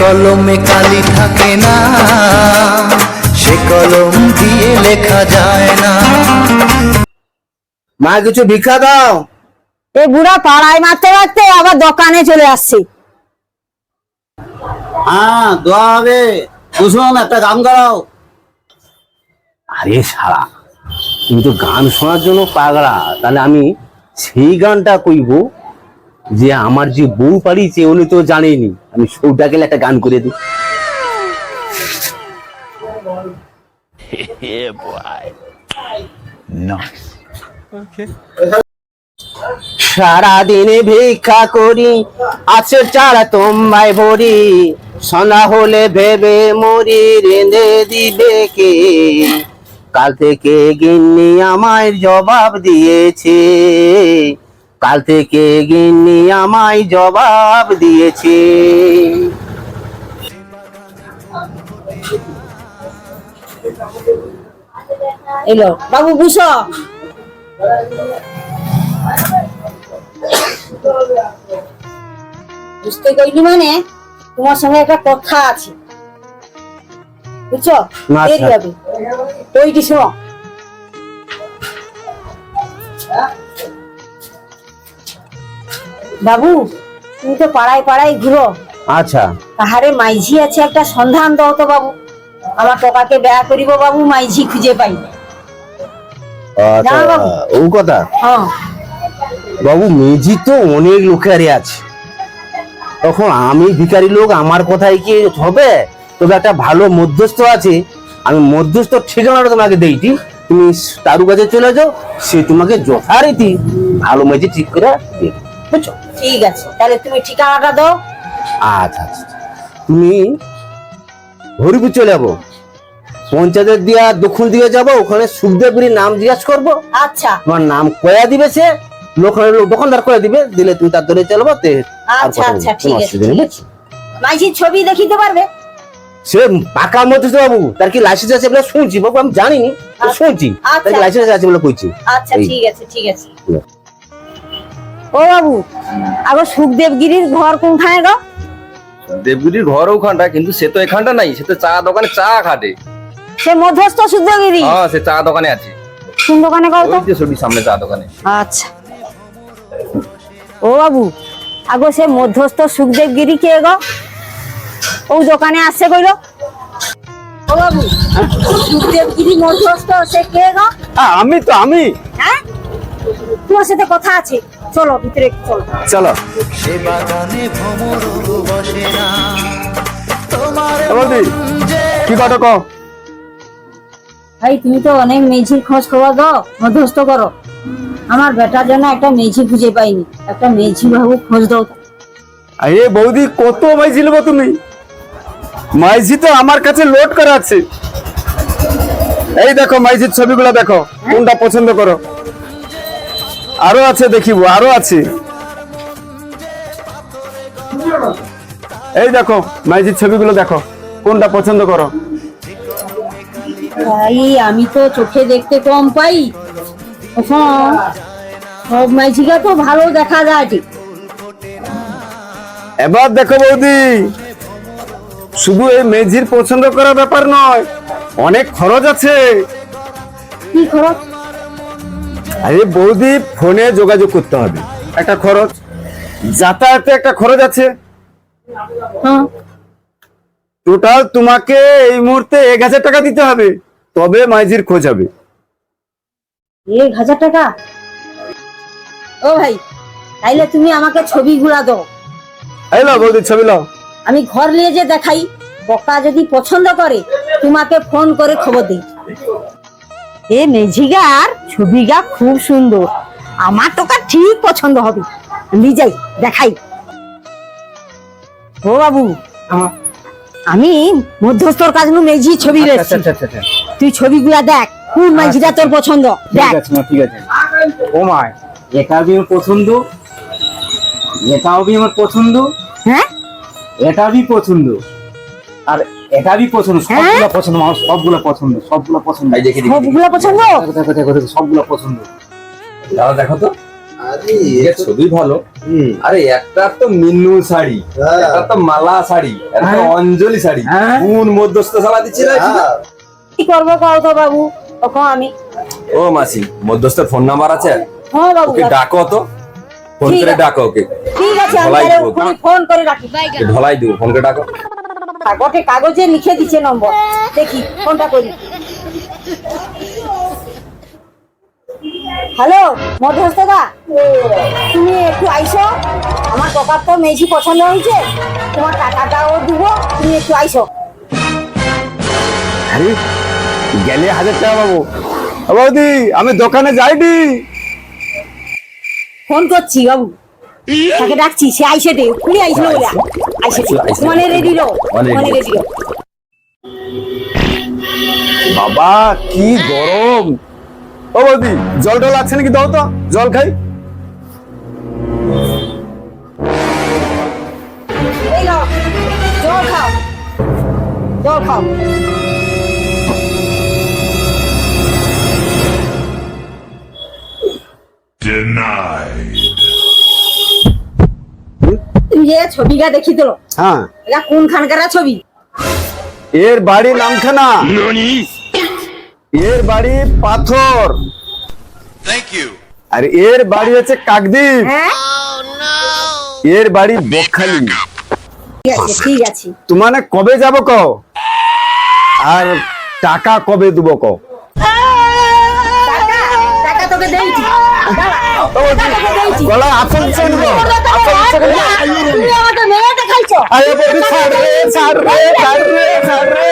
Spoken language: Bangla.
কলমে কালি থাকে না, সে কলম দিয়ে লেখা যায় না। মা কিছু ভিক্ষা দাও। এই বুড়া পাড়ায় মারতে মারতে আবার দোকানে চলে আসছে। হ্যাঁ দোয়া হবে, বুঝুন একটা গান গাও। আরে শালা, তুমি তো গান শোনার জন্য পাগলা, তাহলে আমি সেই গানটা কইব যে আমার যে বউ পালিয়েছে উনি তো জানেনি, আমি সৌটা গেলে একটা গান করে দিই। সারাদিনে ভিক্ষা করি, আছে চারা তোমায় ভরি, সন্ধ্যা হলে ভেবে মরি রেঁধে দিবে কে। কাল থেকে গিন্নি আমায় জবাব দিয়েছে, কাল থেকে গিন্নি আমায় জবাব দিয়েছে। এলো বাবু বুঝো, বুঝতে কইনি মানে তোমার সঙ্গে একটা কথা আছে, বুঝছো? দেরি হবে, ওইটি শোনো। বাবু তুমি তো পাড়ায় পাড়ায় ঘুরো, আচ্ছা তাহারে মাইঝি আছে একটা সন্ধান দাও তো বাবু, আমার টকাকে ব্যয় করিব বাবু, মাইঝি খুঁজে পাই না। আচ্ছা, ও কথা। হ্যাঁ বাবু মেজি তো অনেক লোকেরই আছে, তখন আমি ভিখারি লোক, আমার কথাই কি হবে? তবে একটা ভালো মধ্যস্থ আছে, আমি মধ্যস্থ ঠিকানাটা তোমাকে দিইটি, তুমি তারু কাছে চলে যাও, সে তোমাকে যথারীতি ভালো মেজি ঠিক করে দেবে, বুঝছো? ঠিক আছে, তাহলে তুমি ঠিকানাটা দাও। আচ্ছা আচ্ছা, তুমি হরিপুর চলে যাবো, পঞ্চায়েতের দিয়া দক্ষিণ দিকে যাবো, ওখানে সুখদেবগিরির নাম জিজ্ঞাসা করবো, আচ্ছা তোমার নাম কয়া দিবে, সে দোকানদার করে দিবে, দিলে তুমি তার ধরে চলবো। আচ্ছা আচ্ছা ঠিক আছে, ঠিক আছে। মাইঝির ছবি দেখিতে পারবে? সে পাকা মধ্যস্থ বাবু, তার কি লাইসেন্স আছে বলে শুনছি বাবু, আমি জানিনি, শুনছি তার কি লাইসেন্স আছে বলে কইছি। আচ্ছা ঠিক আছে, ঠিক আছে। ও বাবু, আবার সুখদেবগিরির ঘর কোনখানে গো? দেবগুড়ির ঘর ওখানটা, কিন্তু সে তো এখানটা নাই, সে তো চা দোকানে চা খাটে। সে মধ্যস্থ সুখদেবগিরি? হ্যাঁ, সে চা দোকানে আছে। কোন দোকানে গো? ওই যে ছবি সামনে চা দোকানে। আচ্ছা ও বাবু, আগো সে মধ্যস্থ সুখদেবগিরি কে গো? ও দোকানে আসছে কইলো। ও বাবু, সুখদেবগিরি মধ্যস্থ সে কে গো? আমি তো আমি। হ্যাঁ, তোমার সাথে কথা আছে, চলো ভিতরে চলো। চলো। সে বাগানে ভ্রমর বসে না, তোমার কি কথা কও? ভাই তুমি তো অনেক মেঝির খোঁজ খবর দাও, মধ্যস্থ করো, আমার বেটার জন্য একটা মেঝি খুঁজে পাইনি, একটা মেঝি বাবু খোঁজ দাও। আরে বৌদি, কত মাইঝি নেবো তুমি? মাইঝি তো আমার কাছে লোড করা আছে, এই দেখো মাইঝির ছবিগুলো দেখো, কোনটা পছন্দ করো? আরো আছে দেখিব, আরো আছে, এই দেখো মাইঝির ছবিগুলো দেখো, কোনটা পছন্দ করো? ভাই আমি তো চোখে দেখতে কম পাই, সব মাইঝিকা তো ভালো দেখা যায় ঠিক। এবার দেখো বৌদি, শুধু এই মেঝির পছন্দ করার ব্যাপার নয়, অনেক খরচ আছে। কি খরচ? আরে বৌদি, ফোনে যোগাযোগ করতে হবে, একটা খরচ, যাতায়াতে একটা খরচ আছে, হ্যাঁ টোটাল তোমাকে এই মুহূর্তে 1000 টাকা দিতে হবে, তবে মাইঝির খোঁজ হবে। 1000 টাকা? ও ভাই, তাইলে তুমি আমাকে ছবিগুলা দাও, এই নাও বৌদি ছবি নাও। আমি ঘর নিয়ে যে দেখাই, বকা যদি পছন্দ করে তোমাকে ফোন করে খবর দিই। এ মেঝিগার ছবিগা খুব সুন্দর, আমার তোকা ঠিক পছন্দ হবে, আমি যাই দেখাই। ও বাবু, আমি মধ্যস্থর কাজ নু মেঝি ছবি রয়েছে, তুই ছবিগুলা দেখ, কোন মেঝিটা তোর পছন্দ দেখ। ঠিক আছে। ও মা, এটা भी আমার পছন্দ, এটাও भी আমার পছন্দ, হ্যাঁ এটা भी পছন্দ, আর এটা भी পছন্দ, সবগুলা পছন্দ, আমার সবগুলা পছন্দ, সবগুলা পছন্দ। এই দেখে সবগুলা পছন্দ? দেখো দেখো দেখো, সবগুলা পছন্দ। দাও দেখো তো, এর ছবি ভালো। আরে একটা তো মিন্নু শাড়ি, একটা তো মালা শাড়ি, একটা অঞ্জলি শাড়ি, কোন মধ্যস্থ শালা দিচ্ছি না? কি করবো কও তো বাবু, তখন আমি। ও মাসি, মধ্যস্থের ফোন নাম্বার আছে? হ্যাঁ বাবু, ওকে ডাকো তো, ফোন ঠিক করে আছে। ডাকো ওকে। ঠিক আছে, আমি ঢলাই তাহলে দিব। ওখানে ফোন করে রাখি। ঢলাই দিব, ফোন করে ডাকো। কাগজে লিখে দিচ্ছে নম্বর, দেখি ফোনটা করি। হ্যালো মধ্যস্থদা, তুমি একটু আইসো, আমার টাকার তো মেজি পছন্দ হয়েছে, তোমার টাকাটাও দিব, তুমি একটু আইসো। আরে গেলে 1000 টাকা পাবো। বৌদি আমি দোকানে যাইনি। ফোন করছি বাবু, তাকে ডাকছি, সে আইসে দে, খুলি আইসলো বলে আইসে দে, মানে রেডি রো, মানে রেডি রো। বাবা কি গরম। ও বৌদি জল টল আছে নাকি, দাও তো জল খাই। এই নাও, জল খাও, জল খাও। Denied. তুমি যে ছবিটা দেখি দিল, হ্যাঁ, এটা কোনখানকার ছবি? এর বাড়ি নামখানা, এর বাড়ি পাথর, আর এর বাড়ি হচ্ছে কাকদ্বীপ, হ্যাঁ এর বাড়ি বকখালি। ঠিক আছে, ঠিক আছে। তোমানে কবে যাব কও, আর টাকা কবে দেবো কও। টাকা, টাকা তোকে দেইছি, দাঁড়া, টাকা তোকে দেইছি। গলা আপন চাই নিবো, তুমি আমাকে মেয়েটা খাইছো। আরে বৌদি ছাড় রে, ছাড় রে, ছাড় রে, ছাড় রে।